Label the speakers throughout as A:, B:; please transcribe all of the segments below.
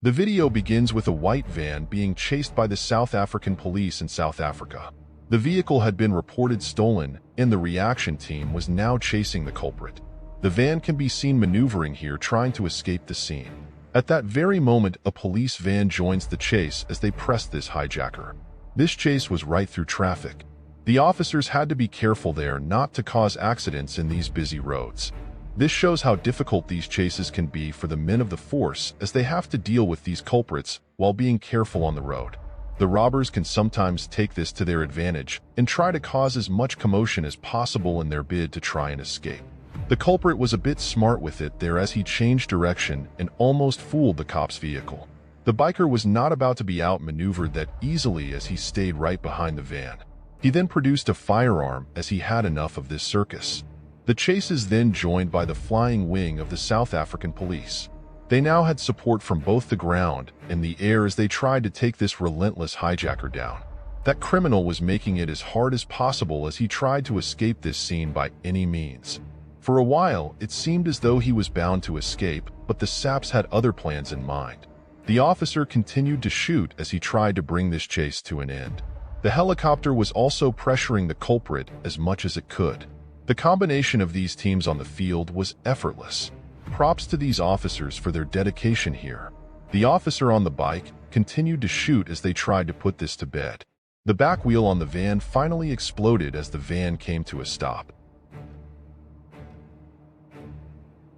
A: The video begins with a white van being chased by the South African police in South Africa. The vehicle had been reported stolen, and the reaction team was now chasing the culprit. The van can be seen maneuvering here, trying to escape the scene. At that very moment, a police van joins the chase as they press this hijacker. This chase was right through traffic. The officers had to be careful there not to cause accidents in these busy roads. This shows how difficult these chases can be for the men of the force, as they have to deal with these culprits while being careful on the road. The robbers can sometimes take this to their advantage and try to cause as much commotion as possible in their bid to try and escape. The culprit was a bit smart with it there, as he changed direction and almost fooled the cop's vehicle. The biker was not about to be outmaneuvered that easily, as he stayed right behind the van. He then produced a firearm, as he had enough of this circus. The chase is then joined by the flying wing of the South African police. They now had support from both the ground and the air as they tried to take this relentless hijacker down. That criminal was making it as hard as possible as he tried to escape this scene by any means. For a while, it seemed as though he was bound to escape, but the saps had other plans in mind. The officer continued to shoot as he tried to bring this chase to an end. The helicopter was also pressuring the culprit as much as it could. The combination of these teams on the field was effortless. Props to these officers for their dedication here. The officer on the bike continued to shoot as they tried to put this to bed. The back wheel on the van finally exploded as the van came to a stop.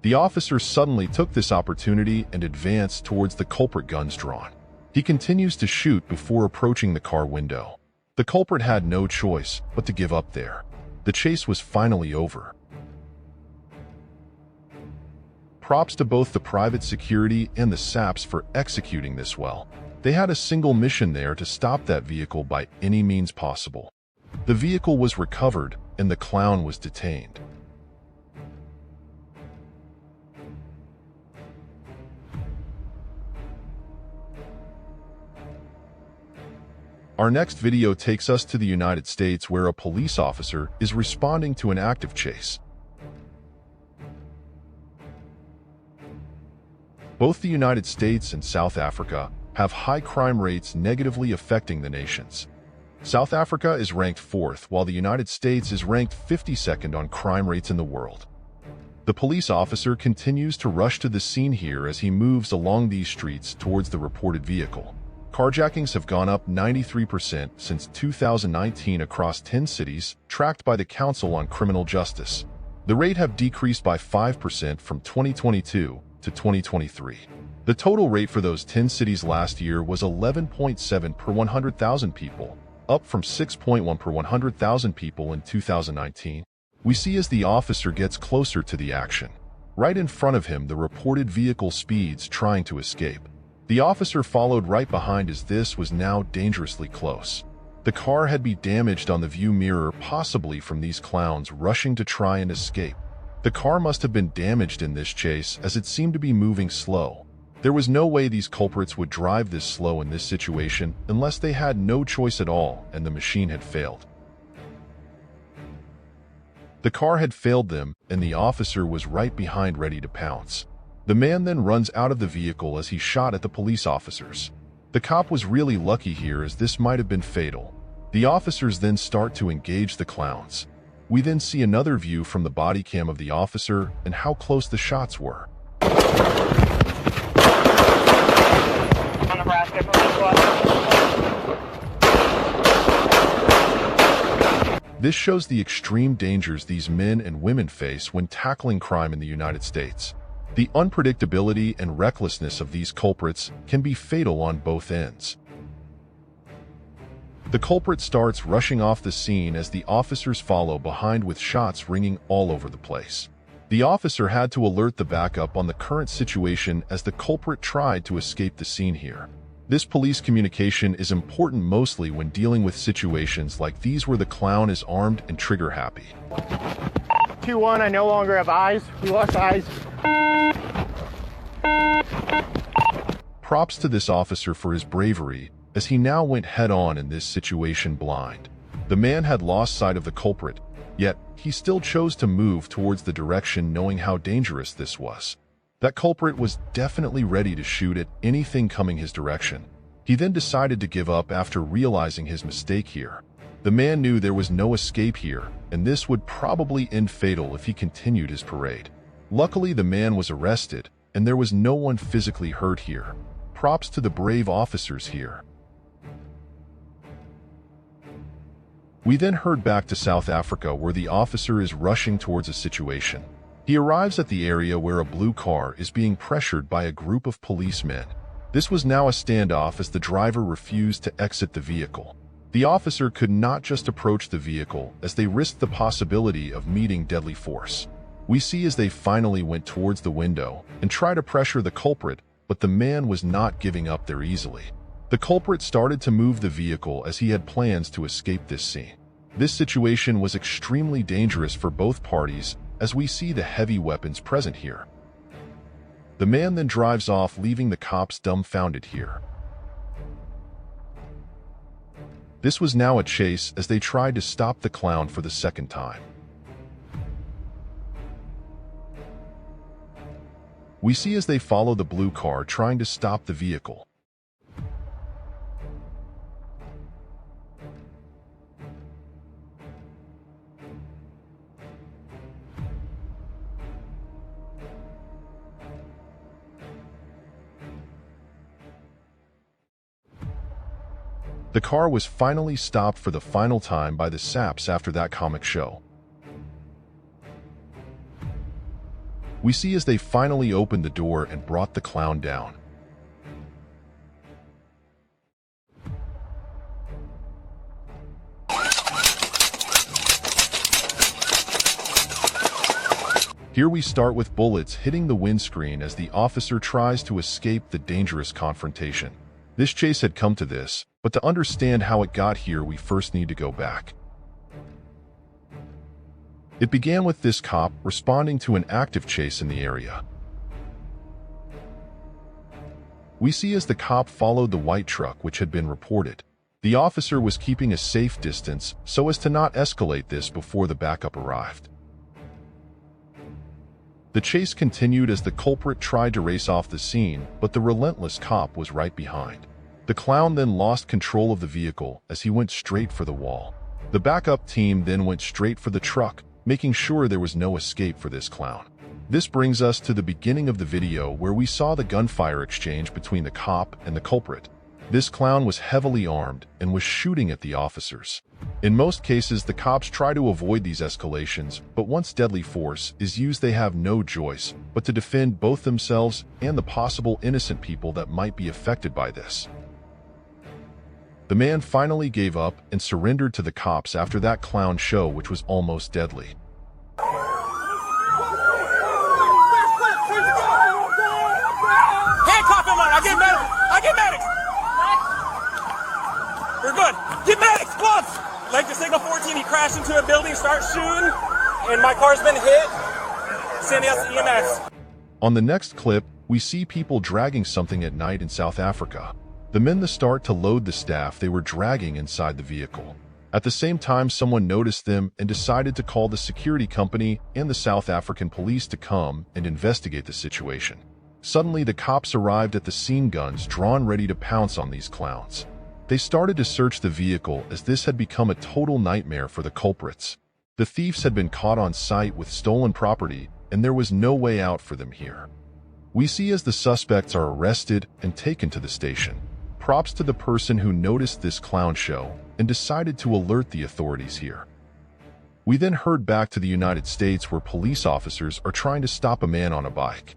A: The officer suddenly took this opportunity and advanced towards the culprit, guns drawn. He continues to shoot before approaching the car window. The culprit had no choice but to give up there. The chase was finally over. Props to both the private security and the saps for executing this well. They had a single mission there to stop that vehicle by any means possible. The vehicle was recovered and the clown was detained. Our next video takes us to the United States, where a police officer is responding to an active chase. Both the United States and South Africa have high crime rates negatively affecting the nations. South Africa is ranked 4th, while the United States is ranked 52nd on crime rates in the world. The police officer continues to rush to the scene here as he moves along these streets towards the reported vehicle. Carjackings have gone up 93% since 2019 across 10 cities, tracked by the Council on Criminal Justice. The rate have decreased by 5% from 2022 to 2023. The total rate for those 10 cities last year was 11.7 per 100,000 people, up from 6.1 per 100,000 people in 2019. We see as the officer gets closer to the action. Right in front of him, the reported vehicle speeds, trying to escape. The officer followed right behind as this was now dangerously close. The car had been damaged on the view mirror, possibly from these clowns rushing to try and escape. The car must have been damaged in this chase as it seemed to be moving slow. There was no way these culprits would drive this slow in this situation unless they had no choice at all and the machine had failed. The car had failed them and the officer was right behind, ready to pounce. The man then runs out of the vehicle as he shot at the police officers. The cop was really lucky here, as this might have been fatal. The officers then start to engage the clowns. We then see another view from the body cam of the officer and how close the shots were. This shows the extreme dangers these men and women face when tackling crime in the United States. The unpredictability and recklessness of these culprits can be fatal on both ends. The culprit starts rushing off the scene as the officers follow behind with shots ringing all over the place. The officer had to alert the backup on the current situation as the culprit tried to escape the scene here. This police communication is important mostly when dealing with situations like these where the clown is armed and trigger happy.
B: 2-1, I no longer have eyes. We lost eyes.
A: Props to this officer for his bravery, as he now went head-on in this situation blind. The man had lost sight of the culprit, yet he still chose to move towards the direction knowing how dangerous this was. That culprit was definitely ready to shoot at anything coming his direction. He then decided to give up after realizing his mistake here. The man knew there was no escape here, and this would probably end fatal if he continued his parade. Luckily, the man was arrested, and there was no one physically hurt here. Props to the brave officers here. We then heard back to South Africa, where the officer is rushing towards a situation. He arrives at the area where a blue car is being pressured by a group of policemen. This was now a standoff as the driver refused to exit the vehicle. The officer could not just approach the vehicle as they risked the possibility of meeting deadly force. We see as they finally went towards the window and tried to pressure the culprit, but the man was not giving up there easily. The culprit started to move the vehicle as he had plans to escape this scene. This situation was extremely dangerous for both parties as we see the heavy weapons present here. The man then drives off, leaving the cops dumbfounded here. This was now a chase as they tried to stop the clown for the second time. We see as they follow the blue car trying to stop the vehicle. The car was finally stopped for the final time by the saps after that comic show. We see as they finally opened the door and brought the clown down. Here we start with bullets hitting the windscreen as the officer tries to escape the dangerous confrontation. This chase had come to this, but to understand how it got here, we first need to go back. It began with this cop responding to an active chase in the area. We see as the cop followed the white truck which had been reported. The officer was keeping a safe distance so as to not escalate this before the backup arrived. The chase continued as the culprit tried to race off the scene, but the relentless cop was right behind. The clown then lost control of the vehicle as he went straight for the wall. The backup team then went straight for the truck, making sure there was no escape for this clown. This brings us to the beginning of the video where we saw the gunfire exchange between the cop and the culprit. This clown was heavily armed and was shooting at the officers. In most cases, the cops try to avoid these escalations, but once deadly force is used, they have no choice but to defend both themselves and the possible innocent people that might be affected by this. The man finally gave up and surrendered to the cops after that clown show, which was almost deadly.
C: Handcuff him on! I get medics! You're good! Get medics! Gloves! Like the signal 14, he crashed into a building, starts shooting, and my car's been hit. Sending us to EMS.
A: On the next clip, we see people dragging something at night in South Africa. The men start to load the staff they were dragging inside the vehicle. At the same time, someone noticed them and decided to call the security company and the South African police to come and investigate the situation. Suddenly, the cops arrived at the scene, guns drawn, ready to pounce on these clowns. They started to search the vehicle as this had become a total nightmare for the culprits. The thieves had been caught on sight with stolen property, and there was no way out for them here. We see as the suspects are arrested and taken to the station. Props to the person who noticed this clown show and decided to alert the authorities here. We then heard back to the United States where police officers are trying to stop a man on a bike.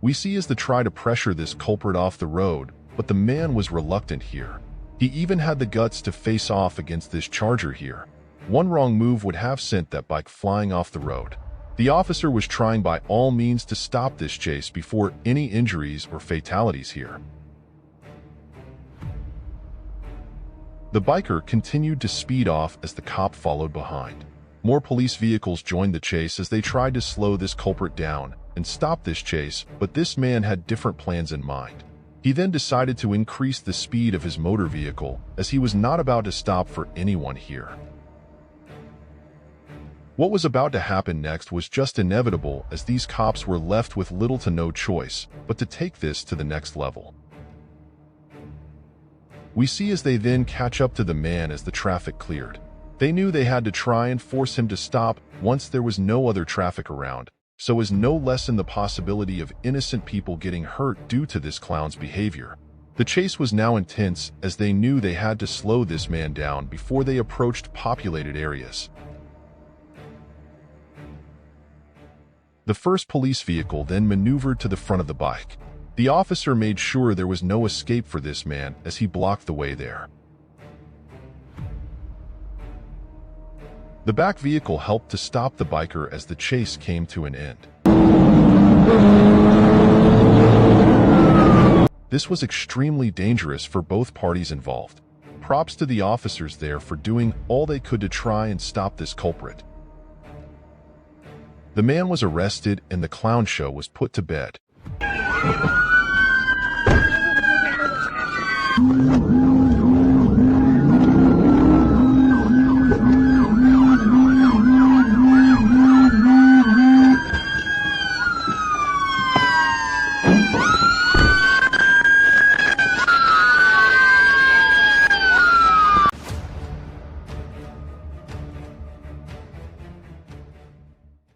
A: We see as they try to pressure this culprit off the road, but the man was reluctant here. He even had the guts to face off against this charger here. One wrong move would have sent that bike flying off the road. The officer was trying by all means to stop this chase before any injuries or fatalities here. The biker continued to speed off as the cop followed behind. More police vehicles joined the chase as they tried to slow this culprit down and stop this chase, but this man had different plans in mind. He then decided to increase the speed of his motor vehicle as he was not about to stop for anyone here. What was about to happen next was just inevitable, as these cops were left with little to no choice but to take this to the next level. We see as they then catch up to the man as the traffic cleared. They knew they had to try and force him to stop once there was no other traffic around, so as no lessen the possibility of innocent people getting hurt due to this clown's behavior. The chase was now intense, as they knew they had to slow this man down before they approached populated areas. The first police vehicle then maneuvered to the front of the bike. The officer made sure there was no escape for this man as he blocked the way there. The back vehicle helped to stop the biker as the chase came to an end. This was extremely dangerous for both parties involved. Props to the officers there for doing all they could to try and stop this culprit. The man was arrested and the clown show was put to bed.